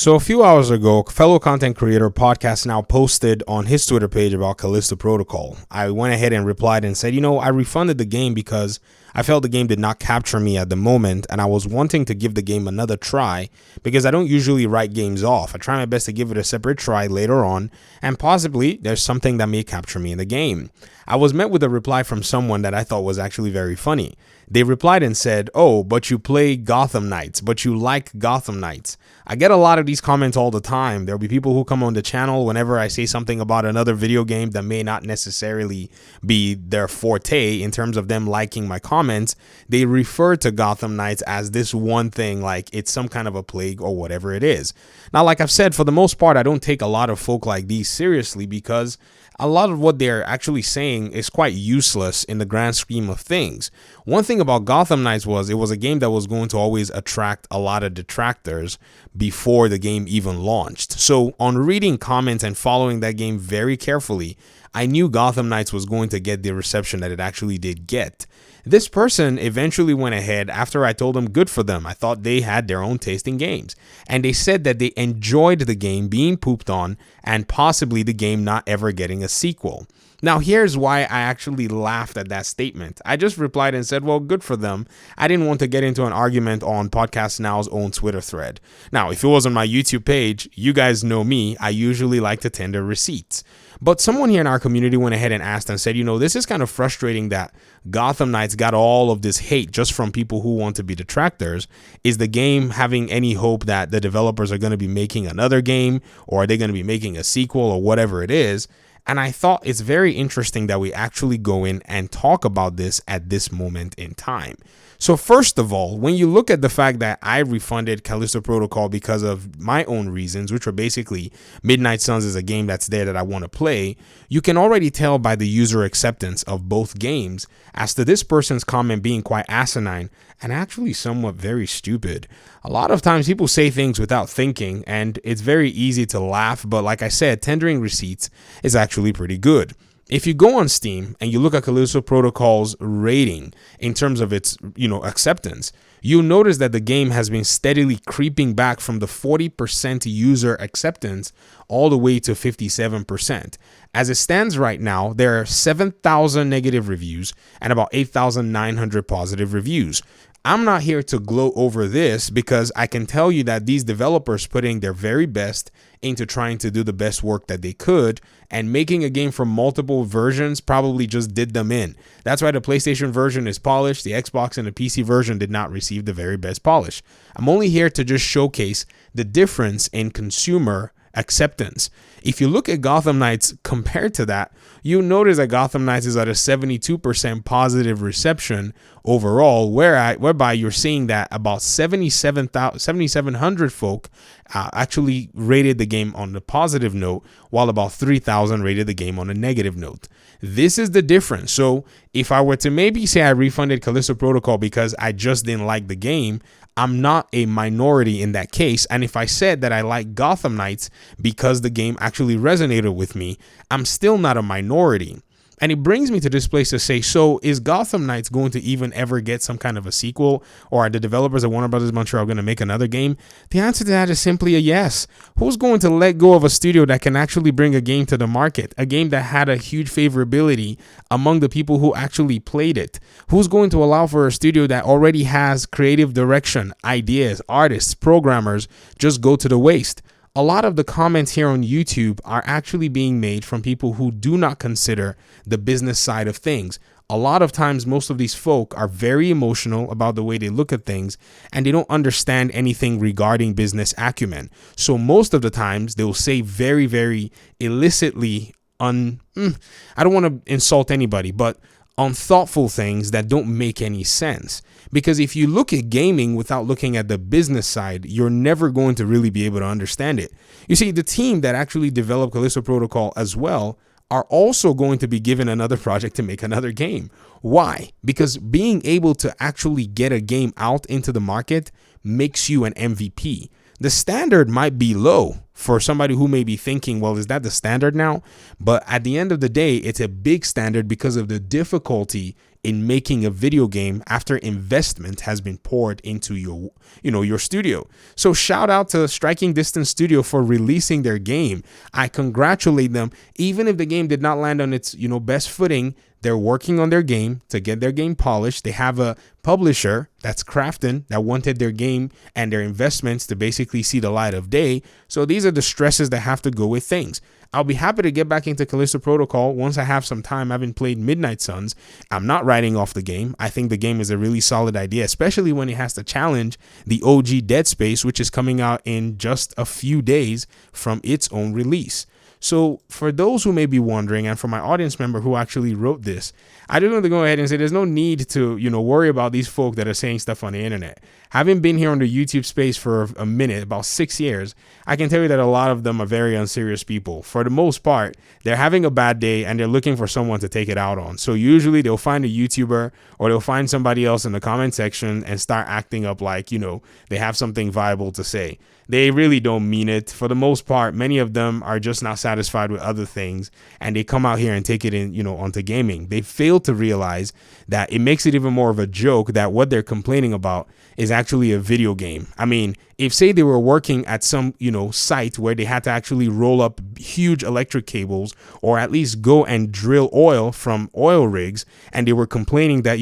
So a few hours ago, fellow content creator Podcast Now posted on his Twitter page about Callisto Protocol. I went ahead and replied and said, I refunded the game because I felt the game did not capture me at the moment, and I was wanting to give the game another try because I don't usually write games off. I try my best to give it a separate try later on, and possibly there's something that may capture me in the game. I was met with a reply from someone that I thought was actually very funny. They replied and said, "Oh, but you play Gotham Knights, but you like Gotham Knights." I get a lot of these comments all the time. There'll be people who come on the channel whenever I say something about another video game that may not necessarily be their forte in terms of them liking my comments. They refer to Gotham Knights as this one thing, like it's some kind of a plague or whatever it is. Now, like I've said, for the most part, I don't take a lot of folk like these seriously because a lot of what they're actually saying is quite useless in the grand scheme of things. One thing about Gotham Knights was it was a game that was going to always attract a lot of detractors before the game even launched. So on reading comments and following that game very carefully, I knew Gotham Knights was going to get the reception that it actually did get. This person eventually went ahead after I told them good for them. I thought they had their own taste in games. And they said that they enjoyed the game being pooped on and possibly the game not ever getting a sequel. Now, here's why I actually laughed at that statement. I just replied and said, well, good for them. I didn't want to get into an argument on Podcast Now's own Twitter thread. Now, if it was on my YouTube page, you guys know me. I usually like to tender receipts. But someone here in our community went ahead and asked and said, this is kind of frustrating that Gotham Knights got all of this hate just from people who want to be detractors. Is the game having any hope that the developers are going to be making another game, or are they going to be making a sequel or whatever it is? And I thought it's very interesting that we actually go in and talk about this at this moment in time. So first of all, when you look at the fact that I refunded Callisto Protocol because of my own reasons, which were basically Midnight Suns is a game that's there that I want to play, you can already tell by the user acceptance of both games as to this person's comment being quite asinine and actually somewhat very stupid. A lot of times people say things without thinking, and it's very easy to laugh, but like I said, tendering receipts is actually pretty good. If you go on Steam and you look at Callisto Protocol's rating in terms of its, acceptance, you'll notice that the game has been steadily creeping back from the 40% user acceptance all the way to 57%. As it stands right now, there are 7,000 negative reviews and about 8,900 positive reviews. I'm not here to gloat over this because I can tell you that these developers putting their very best into trying to do the best work that they could, and making a game from multiple versions probably just did them in. That's why the PlayStation version is polished. The Xbox and the PC version did not receive the very best polish. I'm only here to just showcase the difference in consumer acceptance. If you look at Gotham Knights compared to that, you notice that Gotham Knights is at a 72% positive reception overall, whereby you're seeing that about 7,700 folk actually rated the game on the positive note, while about 3,000 rated the game on a negative note. This is the difference. So if I were to maybe say I refunded Callisto Protocol because I just didn't like the game, I'm not a minority in that case. And if I said that I like Gotham Knights because the game actually resonated with me, I'm still not a minority. And it brings me to this place to say, so is Gotham Knights going to even ever get some kind of a sequel? Or are the developers at Warner Brothers Montreal going to make another game? The answer to that is simply a yes. Who's going to let go of a studio that can actually bring a game to the market? A game that had a huge favorability among the people who actually played it? Who's going to allow for a studio that already has creative direction, ideas, artists, programmers just go to the waste? A lot of the comments here on YouTube are actually being made from people who do not consider the business side of things. A lot of times, most of these folk are very emotional about the way they look at things, and they don't understand anything regarding business acumen. So most of the times, they will say very, very illicitly, I don't want to insult anybody, but unthoughtful things that don't make any sense. Because if you look at gaming without looking at the business side, you're never going to really be able to understand it. You see, the team that actually developed Callisto Protocol as well are also going to be given another project to make another game. Why? Because being able to actually get a game out into the market makes you an MVP. The standard might be low for somebody who may be thinking, well, is that the standard now? But at the end of the day, it's a big standard because of the difficulty in making a video game after investment has been poured into your studio. So shout out to Striking Distance Studio for releasing their game. I congratulate them. Even if the game did not land on its best footing, they're working on their game to get their game polished. They have a publisher, that's Krafton, that wanted their game and their investments to basically see the light of day. So these are the stresses that have to go with things. I'll be happy to get back into Callisto Protocol once I have some time. I haven't played Midnight Suns. I'm not writing off the game. I think the game is a really solid idea, especially when it has to challenge the OG Dead Space, which is coming out in just a few days from its own release. So for those who may be wondering, and for my audience member who actually wrote this, I just want to go ahead and say there's no need to, worry about these folk that are saying stuff on the internet. Having been here on the YouTube space for a minute, about 6 years, I can tell you that a lot of them are very unserious people. For the most part, they're having a bad day and they're looking for someone to take it out on. So usually they'll find a YouTuber or they'll find somebody else in the comment section and start acting up like, they have something viable to say. They really don't mean it. For the most part, many of them are just not satisfied with other things, and they come out here and take it in, onto gaming. They fail to realize that it makes it even more of a joke that what they're complaining about is actually a video game. I mean, if say they were working at some, site where they had to actually roll up huge electric cables or at least go and drill oil from oil rigs, and they were complaining that,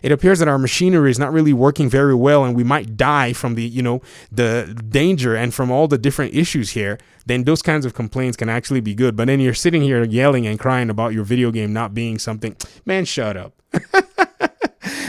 it appears that our machinery is not really working very well and we might die from the, the danger and from all the different issues here, then those kinds of complaints can actually be good. But then you're sitting here yelling and crying about your video game not being something. Man, shut up.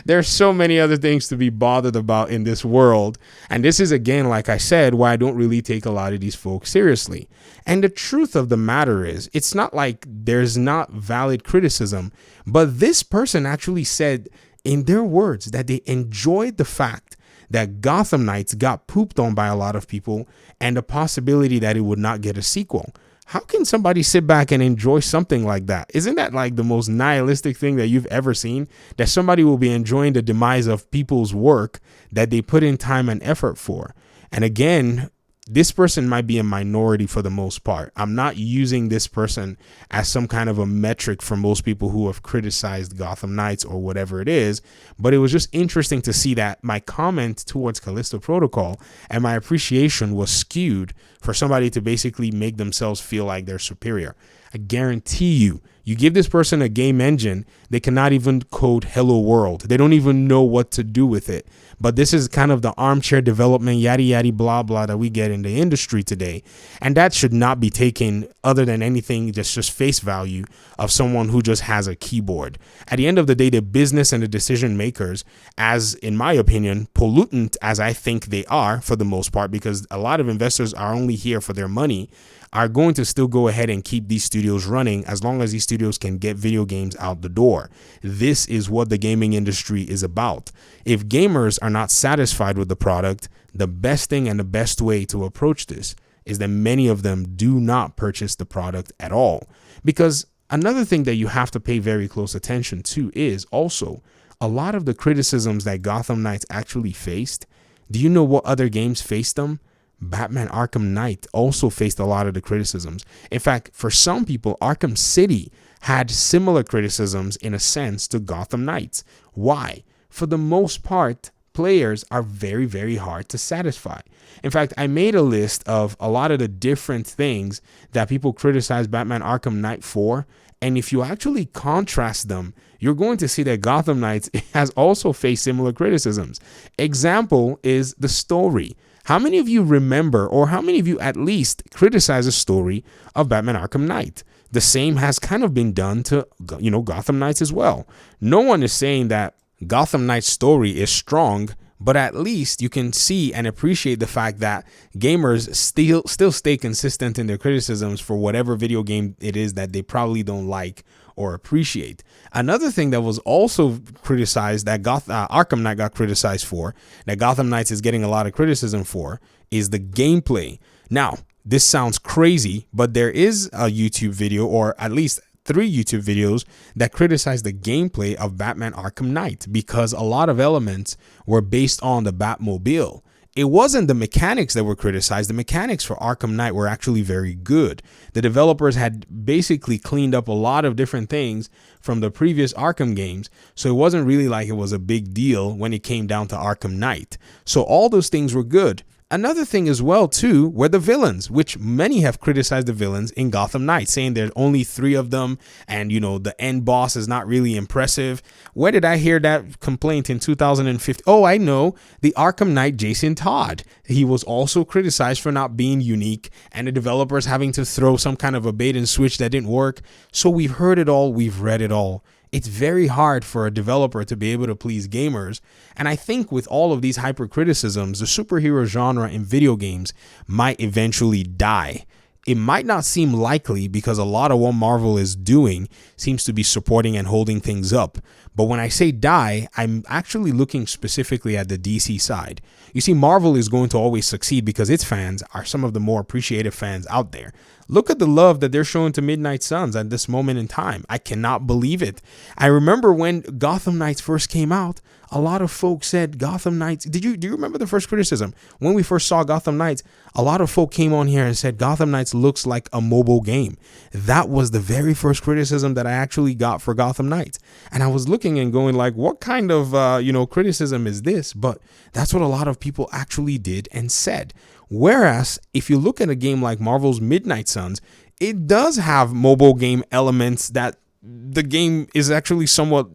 There's so many other things to be bothered about in this world. And this is, again, like I said, why I don't really take a lot of these folks seriously. And the truth of the matter is, it's not like there's not valid criticism, but this person actually said in their words that they enjoyed the fact that Gotham Knights got pooped on by a lot of people and the possibility that it would not get a sequel. How can somebody sit back and enjoy something like that? Isn't that like the most nihilistic thing that you've ever seen? That somebody will be enjoying the demise of people's work that they put in time and effort for. And again, this person might be a minority for the most part. I'm not using this person as some kind of a metric for most people who have criticized Gotham Knights or whatever it is, but it was just interesting to see that my comment towards Callisto Protocol and my appreciation was skewed for somebody to basically make themselves feel like they're superior. I guarantee you give this person a game engine, they cannot even code Hello World. They don't even know what to do with it. But this is kind of the armchair development, yada, yada, blah, blah, that we get in the industry today. And that should not be taken other than anything that's just face value of someone who just has a keyboard. At the end of the day, the business and the decision makers, as in my opinion, pollutant as I think they are for the most part, because a lot of investors are only here for their money, are going to still go ahead and keep these studios running as long as these studios can get video games out the door. This is what the gaming industry is about. If gamers are not satisfied with the product, the best thing and the best way to approach this is that many of them do not purchase the product at all. Because another thing that you have to pay very close attention to is also a lot of the criticisms that Gotham Knights actually faced. Do you know what other games faced them? Batman Arkham Knight also faced a lot of the criticisms. In fact, for some people, Arkham City had similar criticisms in a sense to Gotham Knights. Why? For the most part, players are very, very hard to satisfy. In fact, I made a list of a lot of the different things that people criticize Batman Arkham Knight for. And if you actually contrast them, you're going to see that Gotham Knights has also faced similar criticisms. Example is the story. How many of you remember, or how many of you at least criticize the story of Batman Arkham Knight? The same has kind of been done to, Gotham Knights as well. No one is saying that Gotham Knight's story is strong, but at least you can see and appreciate the fact that gamers still stay consistent in their criticisms for whatever video game it is that they probably don't like or appreciate. Another thing that was also criticized that Arkham Knight got criticized for, that Gotham Knights is getting a lot of criticism for, is the gameplay. Now, this sounds crazy, but there is a YouTube video, or at least 3 YouTube videos, that criticize the gameplay of Batman Arkham Knight because a lot of elements were based on the Batmobile. it wasn't the mechanics that were criticized. The mechanics for Arkham Knight were actually very good. The developers had basically cleaned up a lot of different things from the previous Arkham games, so it wasn't really like it was a big deal when it came down to Arkham Knight. So all those things were good. Another thing as well, too, were the villains, which many have criticized the villains in Gotham Knight, saying there's only 3 of them and, you know, the end boss is not really impressive. Where did I hear that complaint in 2015? Oh, I know, the Arkham Knight Jason Todd. He was also criticized for not being unique and the developers having to throw some kind of a bait and switch that didn't work. So we've heard it all, we've read it all. It's very hard for a developer to be able to please gamers. And I think with all of these hyper criticisms, the superhero genre in video games might eventually die. It might not seem likely because a lot of what Marvel is doing seems to be supporting and holding things up. But when I say die, I'm actually looking specifically at the DC side. You see, Marvel is going to always succeed because its fans are some of the more appreciative fans out there. Look at the love that they're showing to Midnight Suns at this moment in time. I cannot believe it. I remember when Gotham Knights first came out, a lot of folks said Gotham Knights. Do you remember the first criticism? When we first saw Gotham Knights, a lot of folk came on here and said Gotham Knights looks like a mobile game. That was the very first criticism that I actually got for Gotham Knights. And I was looking and going like, what kind of, criticism is this? But that's what a lot of people actually did and said. Whereas if you look at a game like Marvel's Midnight Suns, it does have mobile game elements that the game is actually somewhat,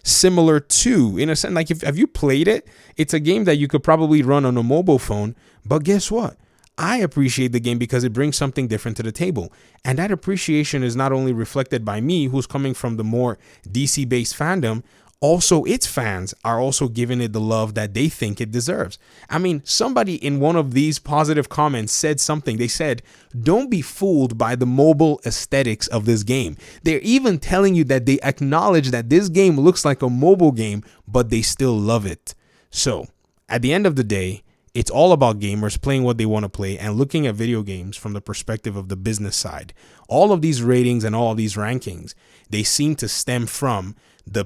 similar to, in a sense. Like if you played it, it's a game that you could probably run on a mobile phone. But guess what? I appreciate the game because it brings something different to the table. And that appreciation is not only reflected by me, who's coming from the more DC-based fandom, also its fans are also giving it the love that they think it deserves. I mean, somebody in one of these positive comments said something. They said, don't be fooled by the mobile aesthetics of this game. They're even telling you that they acknowledge that this game looks like a mobile game, but they still love it. So at the end of the day, it's all about gamers playing what they want to play and looking at video games from the perspective of the business side. All of these ratings and all of these rankings, they seem to stem from the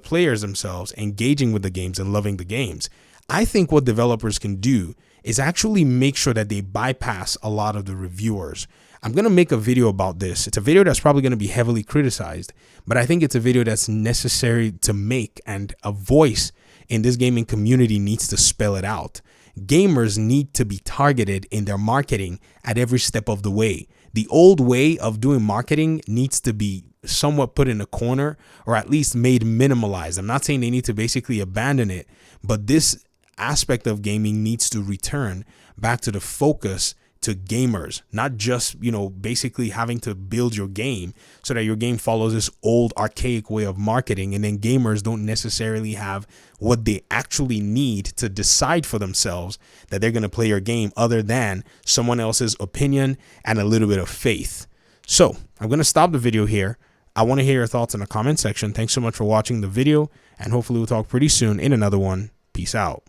players themselves engaging with the games and loving the games. I think what developers can do is actually make sure that they bypass a lot of the reviewers. I'm going to make a video about this. It's a video that's probably going to be heavily criticized, but I think it's a video that's necessary to make, and a voice in this gaming community needs to spell it out. Gamers need to be targeted in their marketing at every step of the way. The old way of doing marketing needs to be somewhat put in a corner, or at least made minimalized. I'm not saying they need to basically abandon it, but this aspect of gaming needs to return back to the focus to gamers, not just, basically having to build your game so that your game follows this old archaic way of marketing, and then gamers don't necessarily have what they actually need to decide for themselves that they're going to play your game, other than someone else's opinion and a little bit of faith. So I'm going to stop the video here. I want to hear your thoughts in the comment section. Thanks so much for watching the video, and hopefully we'll talk pretty soon in another one. Peace out.